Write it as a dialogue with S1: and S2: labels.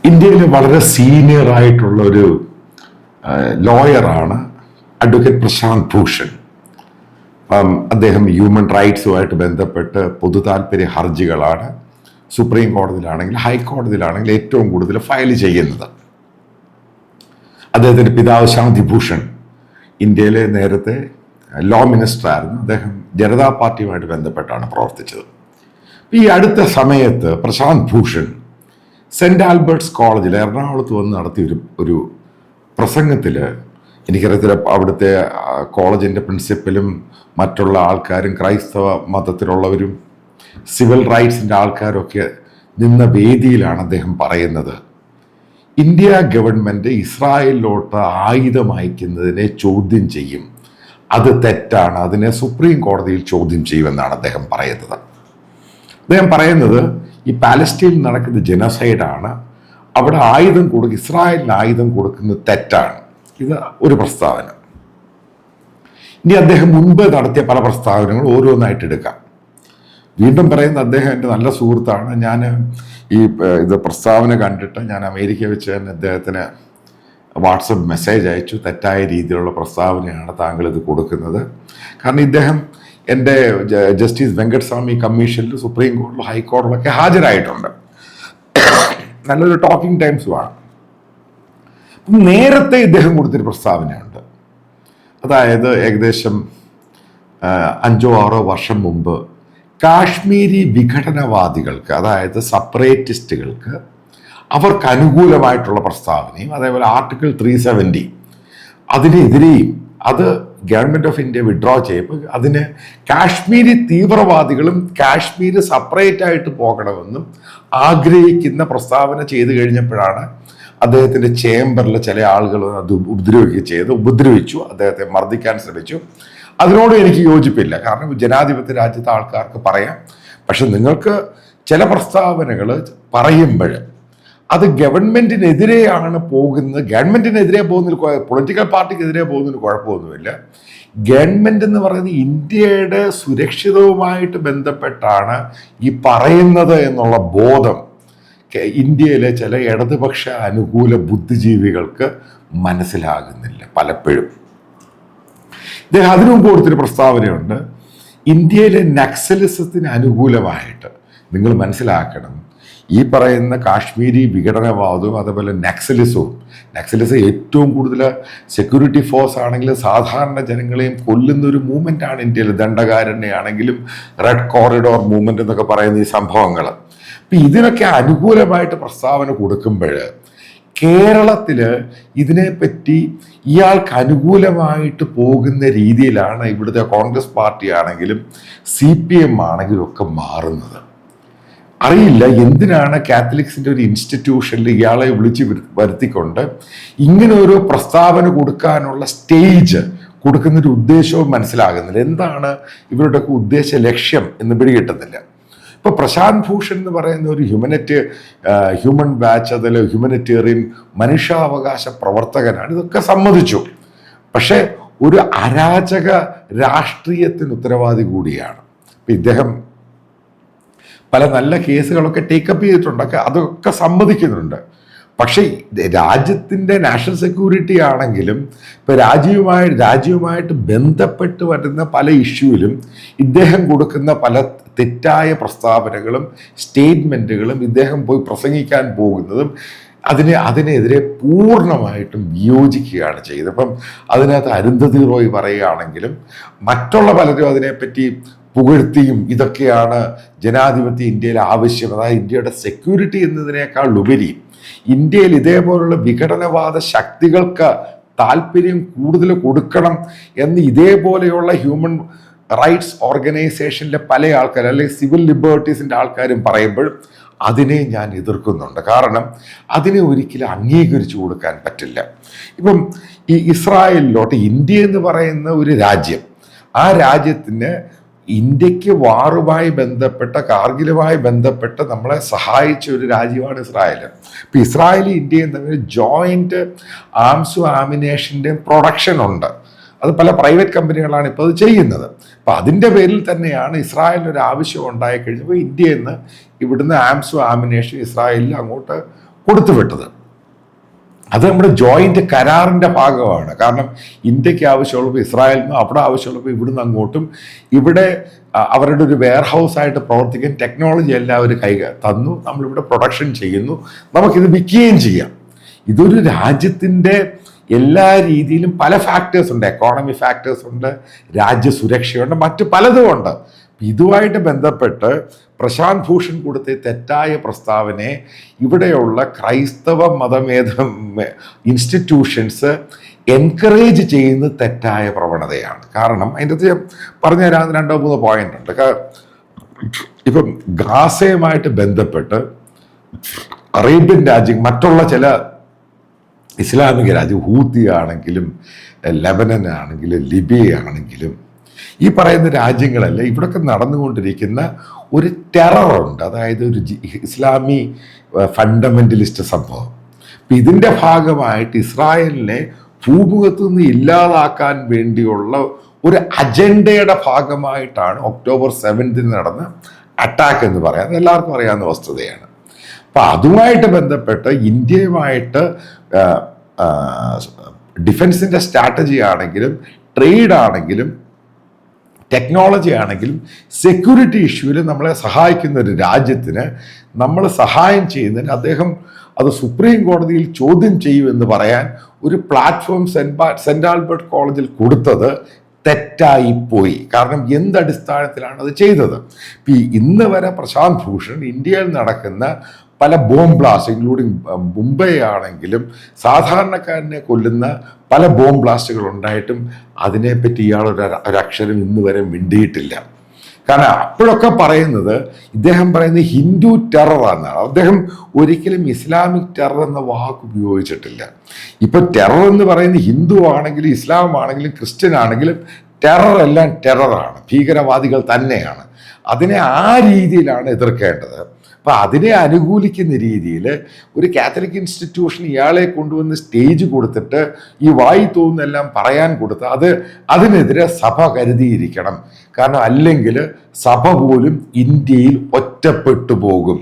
S1: ഇന്ത്യയിലെ വളരെ സീനിയർ ആയിട്ടുള്ള ഒരു ലോയറാണ് അഡ്വക്കേറ്റ് പ്രശാന്ത് ഭൂഷൺ. അദ്ദേഹം ഹ്യൂമൻ റൈറ്റ്സുമായിട്ട് ബന്ധപ്പെട്ട് പൊതു താല്പര്യ ഹർജികളാണ് സുപ്രീം കോടതിയിലാണെങ്കിൽ ഹൈക്കോടതിയിലാണെങ്കിൽ ഏറ്റവും കൂടുതൽ ഫയൽ ചെയ്യുന്നത്. അദ്ദേഹത്തിൻ്റെ പിതാവ് ശാന്തി ഭൂഷൺ ഇന്ത്യയിലെ നേരത്തെ ലോ മിനിസ്റ്റർ ആയിരുന്നു. അദ്ദേഹം ജനതാ പാർട്ടിയുമായിട്ട് ബന്ധപ്പെട്ടാണ് പ്രവർത്തിച്ചത്. ഈ അടുത്ത സമയത്ത് പ്രശാന്ത് ഭൂഷൺ സെൻറ് ആൽബർട്ട്സ് കോളേജിൽ എറണാകുളത്ത് വന്ന് നടത്തിയ ഒരു പ്രസംഗത്തിൽ, എനിക്കറിയത്തില്ല അവിടുത്തെ കോളേജിൻ്റെ പ്രിൻസിപ്പലും മറ്റുള്ള ആൾക്കാരും ക്രൈസ്തവ മതത്തിലുള്ളവരും സിവിൽ റൈറ്റ്സിൻ്റെ ആൾക്കാരൊക്കെ നിന്ന വേദിയിലാണ് അദ്ദേഹം പറയുന്നത്, ഇന്ത്യ ഗവൺമെൻറ് ഇസ്രായേലിലോട്ട് ആയുധം അയക്കുന്നതിനെ ചോദ്യം ചെയ്യും, അത് തെറ്റാണ്, അതിനെ സുപ്രീം കോടതിയിൽ ചോദ്യം ചെയ്യുമെന്നാണ് അദ്ദേഹം പറയുന്നത്. അദ്ദേഹം പറയുന്നത് ഈ പാലസ്റ്റീനിൽ നടക്കുന്ന ജനസൈഡാണ്, അവിടെ ഇസ്രായേലിന് ആയുധം കൊടുക്കുന്നത് തെറ്റാണ്. ഇത് ഒരു പ്രസ്താവന. ഇനി അദ്ദേഹം മുൻപ് നടത്തിയ പല പ്രസ്താവനകളും ഓരോന്നായിട്ട് എടുക്കാം. വീണ്ടും പറയുന്ന അദ്ദേഹം എൻ്റെ നല്ല സുഹൃത്താണ്. ഞാൻ ഇത് പ്രസ്താവന കണ്ടിട്ട് ഞാൻ അമേരിക്ക വെച്ച് തന്നെ അദ്ദേഹത്തിന് വാട്സപ്പ് മെസ്സേജ് അയച്ചു. തെറ്റായ രീതിയിലുള്ള പ്രസ്താവനയാണ് താങ്കൾ ഇത് കൊടുക്കുന്നത്. കാരണം ഇദ്ദേഹം എൻ്റെ ജസ്റ്റിസ് വെങ്കട്ടസ്വാമി കമ്മീഷനിൽ സുപ്രീം കോടതിയിലും ഹൈക്കോടതിയിലൊക്കെ ഹാജരായിട്ടുണ്ട്. നല്ലൊരു ടോക്കിംഗ് ടൈംസുമാണ്. നേരത്തെ ഇദ്ദേഹം കൊടുത്തൊരു പ്രസ്താവനയുണ്ട്. അതായത് ഏകദേശം 5-6 വർഷം മുമ്പ് കാശ്മീരി വിഘടനവാദികൾക്ക്, അതായത് സെപ്പറേറ്റിസ്റ്റുകൾക്ക്, അവർക്ക് അനുകൂലമായിട്ടുള്ള പ്രസ്താവനയും അതേപോലെ ആർട്ടിക്കിൾ 370 അതിനെതിരെയും അത് ഗവൺമെൻറ് ഓഫ് ഇന്ത്യ വിഡ്രോ ചെയ്യുമ്പോൾ അതിന് കാശ്മീരി തീവ്രവാദികളും കാശ്മീർ സെപ്പറേറ്റ് ആയിട്ട് പോകണമെന്നും ആഗ്രഹിക്കുന്ന പ്രസ്താവന ചെയ്തു കഴിഞ്ഞപ്പോഴാണ് അദ്ദേഹത്തിൻ്റെ ചേംബറിൽ ചില ആളുകൾ അത് ഉപദ്രവിച്ചു, അദ്ദേഹത്തെ മർദ്ദിക്കാൻ ശ്രമിച്ചു. അതിനോട് എനിക്ക് യോജിപ്പില്ല. കാരണം ജനാധിപത്യ രാജ്യത്തെ ആൾക്കാർക്ക് പറയാം. പക്ഷെ നിങ്ങൾക്ക് ചില പ്രസ്താവനകൾ പറയുമ്പോൾ അത് ഗവൺമെന്റിനെതിരെയാണ് പോകുന്നത്. ഗവൺമെന്റിനെതിരെ പോകുന്നതിൽ, പൊളിറ്റിക്കൽ പാർട്ടിക്കെതിരെ പോകുന്നതിന് കുഴപ്പമൊന്നുമില്ല. ഗവൺമെന്റ് എന്ന് പറയുന്നത് ഇന്ത്യയുടെ സുരക്ഷിതവുമായിട്ട് ബന്ധപ്പെട്ടാണ് ഈ പറയുന്നത് എന്നുള്ള ബോധം ഇന്ത്യയിലെ ചില ഇടതുപക്ഷ അനുകൂല ബുദ്ധിജീവികൾക്ക് മനസ്സിലാകുന്നില്ല പലപ്പോഴും. ഇദ്ദേഹം അതിനു മുമ്പ് കൊടുത്തൊരു പ്രസ്താവനയുണ്ട്, ഇന്ത്യയിലെ നക്സലിസത്തിന് അനുകൂലമായിട്ട് നിങ്ങൾ മനസ്സിലാക്കണം, ഈ പറയുന്ന കാശ്മീരി വിഘടനവാദവും അതേപോലെ നക്സലിസം ഏറ്റവും കൂടുതൽ സെക്യൂരിറ്റി ഫോഴ്സ് ആണെങ്കിലും സാധാരണ ജനങ്ങളെയും കൊല്ലുന്ന ഒരു മൂവ്മെൻ്റ് ആണ് ഇന്ത്യയിൽ. ദണ്ഡകാരണ്യാണെങ്കിലും റെഡ് കോറിഡോർ മൂവ്മെൻ്റ് എന്നൊക്കെ പറയുന്ന ഈ സംഭവങ്ങൾ. അപ്പം ഇതിനൊക്കെ അനുകൂലമായിട്ട് പ്രസ്താവന കൊടുക്കുമ്പോൾ കേരളത്തിൽ ഇതിനെപ്പറ്റി ഇയാൾക്ക് അനുകൂലമായിട്ട് പോകുന്ന രീതിയിലാണ് ഇവിടുത്തെ കോൺഗ്രസ് പാർട്ടി ആണെങ്കിലും CPM ആണെങ്കിലും ഒക്കെ മാറുന്നത്. അറിയില്ല എന്തിനാണ് കാത്തലിക്സിൻ്റെ ഒരു ഇൻസ്റ്റിറ്റ്യൂഷനിൽ ഇയാളെ വിളിച്ച് വരുത്തിക്കൊണ്ട് ഇങ്ങനെ ഒരു പ്രസ്താവന കൊടുക്കാനുള്ള സ്റ്റേജ് കൊടുക്കുന്നൊരു ഉദ്ദേശവും മനസ്സിലാകുന്നില്ല. എന്താണ് ഇവരുടെയൊക്കെ ഉദ്ദേശ ലക്ഷ്യം എന്ന് പിടികിട്ടുന്നില്ല. ഇപ്പോൾ പ്രശാന്ത് ഭൂഷൺ എന്ന് പറയുന്ന ഒരു ഹ്യൂമൻ വാച്ച്, അതിൽ ഹ്യൂമനിറ്റേറിയൻ മനുഷ്യാവകാശ പ്രവർത്തകനാണ്. ഇതൊക്കെ സമ്മതിച്ചു. പക്ഷെ ഒരു അരാജക രാഷ്ട്രീയത്തിന് ഉത്തരവാദി കൂടിയാണ്. ഇപ്പം ഇദ്ദേഹം പല നല്ല കേസുകളൊക്കെ ടേക്കപ്പ് ചെയ്തിട്ടുണ്ടൊക്കെ, അതൊക്കെ സമ്മതിക്കുന്നുണ്ട്. പക്ഷേ രാജ്യത്തിൻ്റെ നാഷണൽ സെക്യൂരിറ്റി ആണെങ്കിലും ഇപ്പോൾ രാജ്യവുമായിട്ട് ബന്ധപ്പെട്ട് വരുന്ന പല ഇഷ്യൂവിലും ഇദ്ദേഹം കൊടുക്കുന്ന പല തെറ്റായ പ്രസ്താവനകളും സ്റ്റേറ്റ്മെൻറ്റുകളും ഇദ്ദേഹം പോയി പ്രസംഗിക്കാൻ പോകുന്നതും അതിനെതിരെ പൂർണ്ണമായിട്ടും വിയോജിക്കുകയാണ് ചെയ്തത്. അപ്പം അതിനകത്ത് അരുന്ധതി റോയ് പറയുകയാണെങ്കിലും മറ്റുള്ള പലരും അതിനെപ്പറ്റി പുകഴ്ത്തിയും ഇതൊക്കെയാണ് ജനാധിപത്യ ഇന്ത്യയിലെ ആവശ്യം, അതായത് ഇന്ത്യയുടെ സെക്യൂരിറ്റി എന്നതിനേക്കാൾ ഉപരി ഇന്ത്യയിൽ ഇതേപോലുള്ള വിഘടനവാദ ശക്തികൾക്ക് താല്പര്യം കൂടുതൽ കൊടുക്കണം എന്ന് ഇതേപോലെയുള്ള ഹ്യൂമൻ റൈറ്റ്സ് ഓർഗനൈസേഷനിലെ പല ആൾക്കാരും അല്ലെങ്കിൽ സിവിൽ ലിബർട്ടീസിൻ്റെ ആൾക്കാരും പറയുമ്പോൾ അതിനെ ഞാൻ എതിർക്കുന്നുണ്ട്. കാരണം അതിനെ ഒരിക്കലും അംഗീകരിച്ചു കൊടുക്കാൻ പറ്റില്ല. ഇപ്പം ഈ ഇസ്രായേലിലോട്ട് ഇന്ത്യ എന്ന് പറയുന്ന ഒരു രാജ്യം, ആ രാജ്യത്തിന് ഇന്ത്യക്ക് വാറുമായി ബന്ധപ്പെട്ട, കാർഗിലുമായി ബന്ധപ്പെട്ട് നമ്മളെ സഹായിച്ച ഒരു രാജ്യമാണ് ഇസ്രായേൽ. ഇപ്പം ഇസ്രായേലും ഇന്ത്യയും തമ്മിൽ ജോയിൻറ്റ് ആംസും ആമിനേഷൻ്റെയും പ്രൊഡക്ഷൻ ഉണ്ട്. അത് പല പ്രൈവറ്റ് കമ്പനികളാണ് ഇപ്പോൾ അത് ചെയ്യുന്നത്. അപ്പം അതിൻ്റെ പേരിൽ തന്നെയാണ് ഇസ്രായേലിനൊരു ആവശ്യം ഉണ്ടായി കഴിഞ്ഞപ്പോൾ ഇന്ത്യയിൽ നിന്ന് ഇവിടുന്ന് ആംസും ആമിനേഷൻ ഇസ്രായേലിൽ അങ്ങോട്ട് കൊടുത്തുവിട്ടത്. അത് നമ്മുടെ ജോയിന്റ് കരാറിന്റെ ഭാഗമാണ്. കാരണം ഇന്ത്യക്ക് ആവശ്യമുള്ളപ്പോൾ ഇസ്രായേലിനും, അവിടെ ആവശ്യമുള്ളപ്പോൾ ഇവിടുന്ന് അങ്ങോട്ടും, ഇവിടെ അവരുടെ ഒരു വെയർ ഹൗസ് ആയിട്ട് പ്രവർത്തിക്കാൻ ടെക്നോളജി എല്ലാം അവർ തന്നു. നമ്മളിവിടെ പ്രൊഡക്ഷൻ ചെയ്യുന്നു, നമുക്കിത് വിൽക്കുകയും ചെയ്യാം. ഇതൊരു രാജ്യത്തിൻ്റെ എല്ലാ രീതിയിലും പല ഫാക്ടേഴ്സ് ഉണ്ട്. എക്കോണമി ഫാക്ടേഴ്സ് ഉണ്ട്, രാജ്യസുരക്ഷയുണ്ട്, മറ്റ് പലതും ഉണ്ട്. ഇതുമായിട്ട് ബന്ധപ്പെട്ട് പ്രശാന്ത് ഭൂഷൺ കൊടുത്ത തെറ്റായ പ്രസ്താവനയെ ഇവിടെയുള്ള ക്രൈസ്തവ മതമേധ ഇൻസ്റ്റിറ്റ്യൂഷൻസ് എൻകറേജ് ചെയ്യുന്ന തെറ്റായ പ്രവണതയാണ്. കാരണം അതിൻ്റെ അകത്ത് പറഞ്ഞു തരാൻ 2-3 പോയിന്റ് ഉണ്ട്. ഇപ്പം ഗാസയുമായിട്ട് ബന്ധപ്പെട്ട് അറേബ്യൻ രാജ്യം, മറ്റുള്ള ചില ഇസ്ലാമിക രാജ്യം, ഹൂത്തി ആണെങ്കിലും ലെബനൻ ആണെങ്കിലും ലിബിയ ആണെങ്കിലും ഈ പറയുന്ന രാജ്യങ്ങളെല്ലാം ഇവിടൊക്കെ നടന്നുകൊണ്ടിരിക്കുന്ന ഒരു ടെററുണ്ട്. അതായത് ഒരു ഇസ്ലാമി ഫണ്ടമെന്റലിസ്റ്റ് സംഭവം. അപ്പം ഇതിൻ്റെ ഭാഗമായിട്ട് ഇസ്രായേലിനെ ഭൂമുഖത്ത് നിന്ന് ഇല്ലാതാക്കാൻ വേണ്ടിയുള്ള ഒരു അജണ്ടയുടെ ഭാഗമായിട്ടാണ് ഒക്ടോബർ 7 നടന്ന അറ്റാക്ക് എന്ന് പറയാം. അത് എല്ലാവർക്കും അറിയാവുന്ന വസ്തുതയാണ്. അപ്പം അതുമായിട്ട് ബന്ധപ്പെട്ട് ഇന്ത്യയുമായിട്ട് ഡിഫൻസിൻ്റെ സ്ട്രാറ്റജി ആണെങ്കിലും ട്രേഡ് ആണെങ്കിലും ടെക്നോളജി ആണെങ്കിലും സെക്യൂരിറ്റി ഇഷ്യൂവിൽ നമ്മളെ സഹായിക്കുന്ന ഒരു രാജ്യത്തിന് നമ്മൾ സഹായം ചെയ്യുന്നതിന് അദ്ദേഹം അത് സുപ്രീം കോടതിയിൽ ചോദ്യം ചെയ്യുമെന്ന് പറയാൻ ഒരു പ്ലാറ്റ്ഫോം സെൻറ് ആൽബർട്ട് കോളേജിൽ കൊടുത്തത് തെറ്റായിപ്പോയി. കാരണം എന്തടിസ്ഥാനത്തിലാണ് അത് ചെയ്തത്? ഇന്ന് വരെ പ്രശാന്ത് ഭൂഷൺ ഇന്ത്യയിൽ നടക്കുന്ന പല ബോംബ് ബ്ലാസ്റ്റ്, ഇൻക്ലൂഡിങ് മുംബൈ ആണെങ്കിലും സാധാരണക്കാരനെ കൊല്ലുന്ന പല ബോംബ് ബ്ലാസ്റ്റുകൾ ഉണ്ടായിട്ടും അതിനെപ്പറ്റി ഇയാൾ ഒരക്ഷരം ഇന്ന് വരെ മിണ്ടിയിട്ടില്ല. കാരണം അപ്പോഴൊക്കെ ഇദ്ദേഹം പറയുന്നത് ഹിന്ദു ടെററാണെന്നാണ്. അദ്ദേഹം ഒരിക്കലും ഇസ്ലാമിക് ടെറർ എന്ന വാക്ക് ഉപയോഗിച്ചിട്ടില്ല. ഇപ്പൊ ടെറർ എന്ന് പറയുന്നത് ഹിന്ദു ആണെങ്കിലും ഇസ്ലാം ആണെങ്കിലും ക്രിസ്ത്യൻ ആണെങ്കിലും ടെറർ എല്ലാം ടെററാണ്, ഭീകരവാദികൾ തന്നെയാണ്. അതിനെ ആ രീതിയിലാണ് എതിർക്കേണ്ടത്. അപ്പം അതിനെ അനുകൂലിക്കുന്ന രീതിയിൽ ഒരു കാത്തലിക് ഇൻസ്റ്റിറ്റ്യൂഷൻ ഇയാളെ കൊണ്ടുവന്ന് സ്റ്റേജ് കൊടുത്തിട്ട് ഈ വായി തോന്നുന്നെല്ലാം പറയാൻ കൊടുത്ത് അതിനെതിരെ സഭ കരുതിയിരിക്കണം. കാരണം അല്ലെങ്കിൽ സഭ പോലും ഇന്ത്യയിൽ ഒറ്റപ്പെട്ടു പോകും.